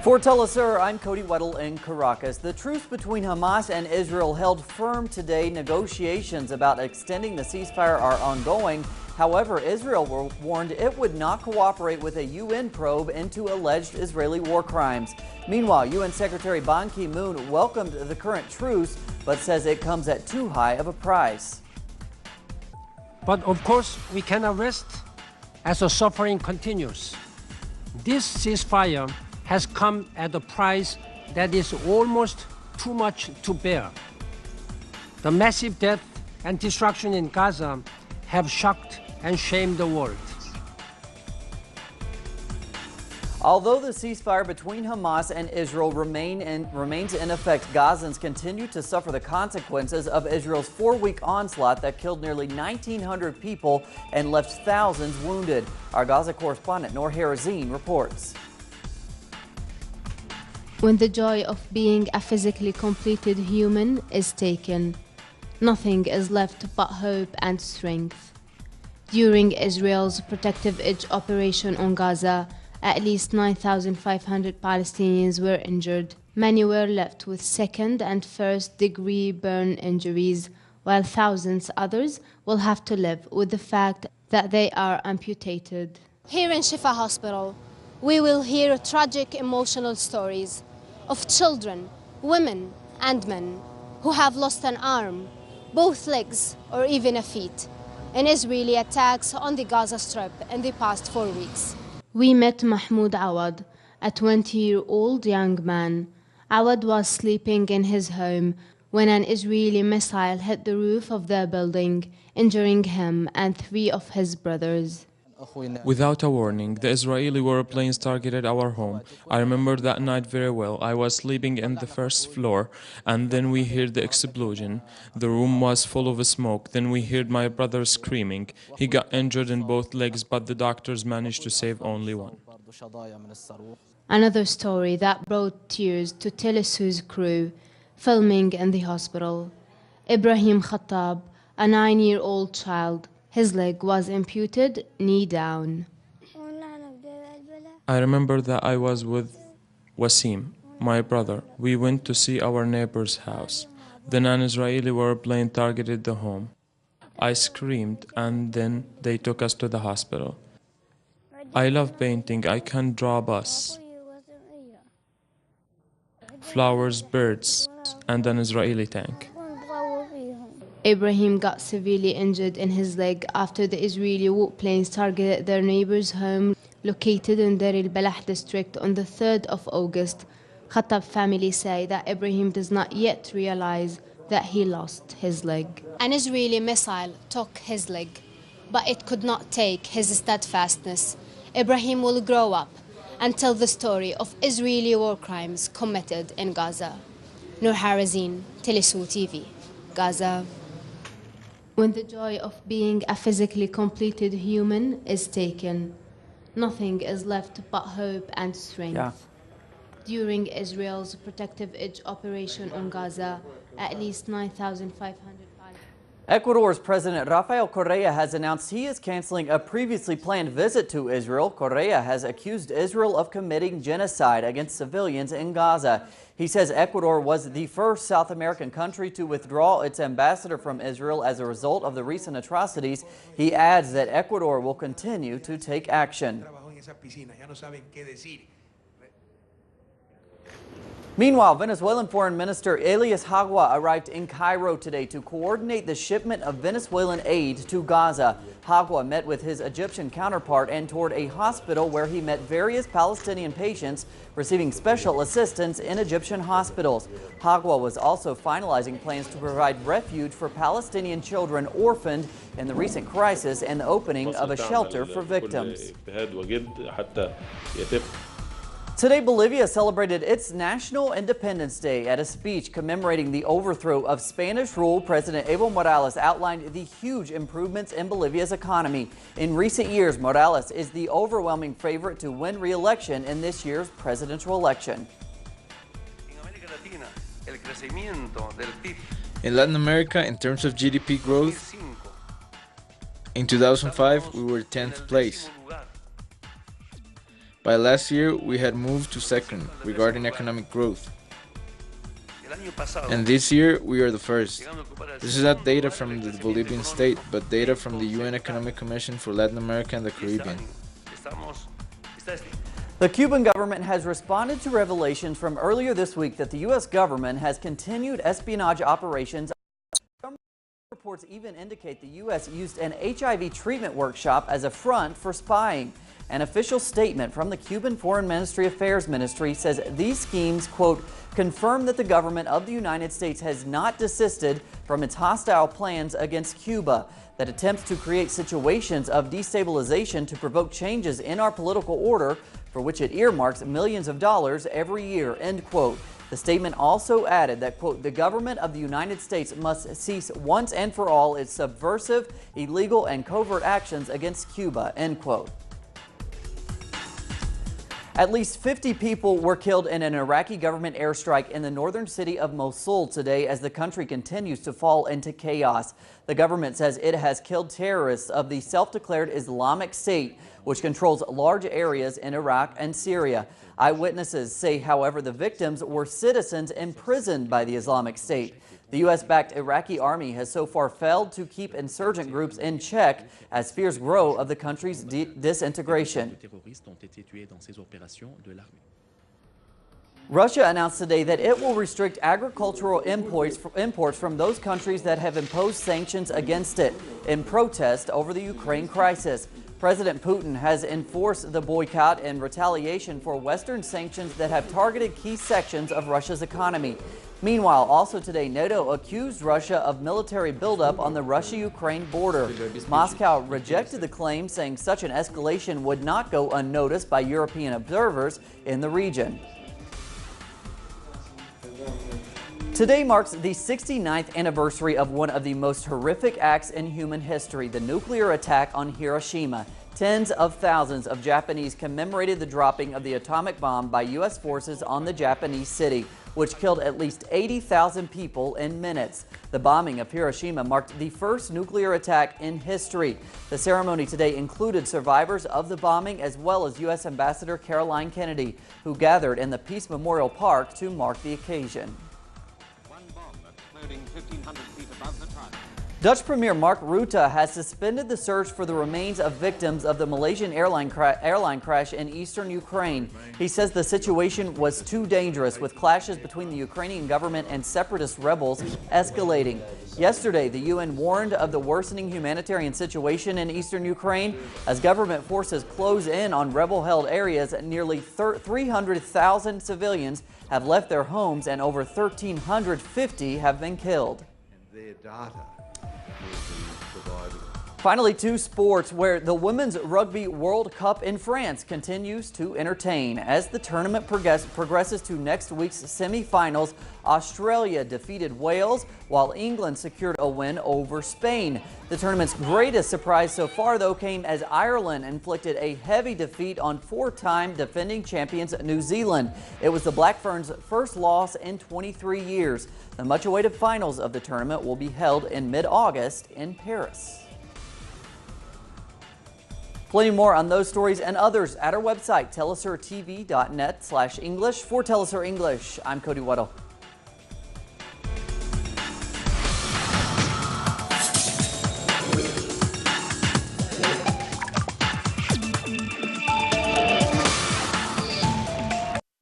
For Telesur, I'm Cody Weddle in Caracas. The truce between Hamas and Israel held firm today. Negotiations about extending the ceasefire are ongoing. However, Israel warned it would not cooperate with a UN probe into alleged Israeli war crimes. Meanwhile, UN Secretary Ban Ki-moon welcomed the current truce, but says it comes at too high of a price. But of course, we cannot rest as the suffering continues. This ceasefire has come at a price that is almost too much to bear. The massive death and destruction in Gaza have shocked and shamed the world. Although the ceasefire between Hamas and Israel remains in effect, Gazans continue to suffer the consequences of Israel's 4-week onslaught that killed nearly 1,900 people and left thousands wounded. Our Gaza correspondent Noor Harazin reports. When the joy of being a physically completed human is taken, nothing is left but hope and strength. During Israel's Protective Edge operation on Gaza, at least 9,500 Palestinians were injured. Many were left with second and first-degree burn injuries, while thousands others will have to live with the fact that they are amputated. Here in Shifa Hospital, we will hear tragic emotional stories of children, women and men who have lost an arm, both legs or even a feet in Israeli attacks on the Gaza Strip in the past 4 weeks. We met Mahmoud Awad, a 20-year-old young man. Awad was sleeping in his home when an Israeli missile hit the roof of their building, injuring him and 3 of his brothers. Without a warning, the Israeli warplanes targeted our home. I remember that night very well. I was sleeping in the first floor, and then we heard the explosion. The room was full of smoke. Then we heard my brother screaming. He got injured in both legs, but the doctors managed to save only one. Another story that brought tears to Telesur's crew, filming in the hospital. Ibrahim Khattab, a 9-year-old child, his leg was amputed, knee down. I remember that I was with Wasim, my brother. We went to see our neighbor's house. Then an Israeli warplane targeted the home. I screamed, and then they took us to the hospital. I love painting. I can draw bus, flowers, birds, and an Israeli tank. Ibrahim got severely injured in his leg after the Israeli warplanes targeted their neighbor's home located in Deir el-Balah district on the 3rd of August. Khattab family say that Ibrahim does not yet realize that he lost his leg. An Israeli missile took his leg, but it could not take his steadfastness. Ibrahim will grow up and tell the story of Israeli war crimes committed in Gaza. Noor Harazin, Telesur TV, Gaza. When the joy of being a physically completed human is taken, nothing is left but hope and strength. During Israel's Protective Edge operation on Gaza, at least 9,500 Ecuador's President Rafael Correa has announced he is canceling a previously planned visit to Israel. Correa has accused Israel of committing genocide against civilians in Gaza. He says Ecuador was the first South American country to withdraw its ambassador from Israel as a result of the recent atrocities. He adds that Ecuador will continue to take action. Meanwhile, Venezuelan Foreign Minister Elias Jagua arrived in Cairo today to coordinate the shipment of Venezuelan aid to Gaza. Jagua met with his Egyptian counterpart and toured a hospital where he met various Palestinian patients receiving special assistance in Egyptian hospitals. Jagua was also finalizing plans to provide refuge for Palestinian children orphaned in the recent crisis and the opening of a shelter for victims. Today, Bolivia celebrated its National Independence Day. At a speech commemorating the overthrow of Spanish rule, President Evo Morales outlined the huge improvements in Bolivia's economy. In recent years, Morales is the overwhelming favorite to win re-election in this year's presidential election. In Latin America, in terms of GDP growth, in 2005, we were 10th place. By last year, we had moved to second regarding economic growth. And this year, we are the first. This is not data from the Bolivian state, but data from the UN Economic Commission for Latin America and the Caribbean. The Cuban government has responded to revelations from earlier this week that the U.S. government has continued espionage operations. Some reports even indicate the U.S. used an HIV treatment workshop as a front for spying. An official statement from the Cuban Foreign Affairs Ministry says these schemes, quote, confirm that the government of the United States has not desisted from its hostile plans against Cuba, that attempts to create situations of destabilization to provoke changes in our political order, for which it earmarks millions of dollars every year, end quote. The statement also added that, quote, the government of the United States must cease once and for all its subversive, illegal, and covert actions against Cuba, end quote. At least 50 people were killed in an Iraqi government airstrike in the northern city of Mosul today as the country continues to fall into chaos. The government says it has killed terrorists of the self-declared Islamic State, which controls large areas in Iraq and Syria. Eyewitnesses say, however, the victims were citizens imprisoned by the Islamic State. The U.S.-backed Iraqi army has so far failed to keep insurgent groups in check as fears grow of the country's disintegration. Russia announced today that it will restrict agricultural imports from those countries that have imposed sanctions against it in protest over the Ukraine crisis. President Putin has enforced the boycott in retaliation for Western sanctions that have targeted key sections of Russia's economy. Meanwhile, also today, NATO accused Russia of military buildup on the Russia-Ukraine border. Moscow rejected the claim, saying such an escalation would not go unnoticed by European observers in the region. Today marks the 69th anniversary of one of the most horrific acts in human history, the nuclear attack on Hiroshima. Tens of thousands of Japanese commemorated the dropping of the atomic bomb by U.S. forces on the Japanese city, which killed at least 80,000 people in minutes. The bombing of Hiroshima marked the first nuclear attack in history. The ceremony today included survivors of the bombing as well as U.S. Ambassador Caroline Kennedy, who gathered in the Peace Memorial Park to mark the occasion. Dutch Premier Mark Rutte has suspended the search for the remains of victims of the Malaysian airline crash in eastern Ukraine. He says the situation was too dangerous, with clashes between the Ukrainian government and separatist rebels escalating. Yesterday, the UN warned of the worsening humanitarian situation in eastern Ukraine as government forces close in on rebel-held areas. Nearly 300,000 civilians have left their homes and over 1,350 have been killed. Finally, to sports, where the Women's Rugby World Cup in France continues to entertain. As the tournament progresses to next week's semifinals, Australia defeated Wales, while England secured a win over Spain. The tournament's greatest surprise so far, though, came as Ireland inflicted a heavy defeat on four-time defending champions New Zealand. It was the Black Ferns' first loss in 23 years. The much-awaited finals of the tournament will be held in mid-August in Paris. Plenty more on those stories and others at our website, telesurtv.net/English. For Telesur English, I'm Cody Weddle.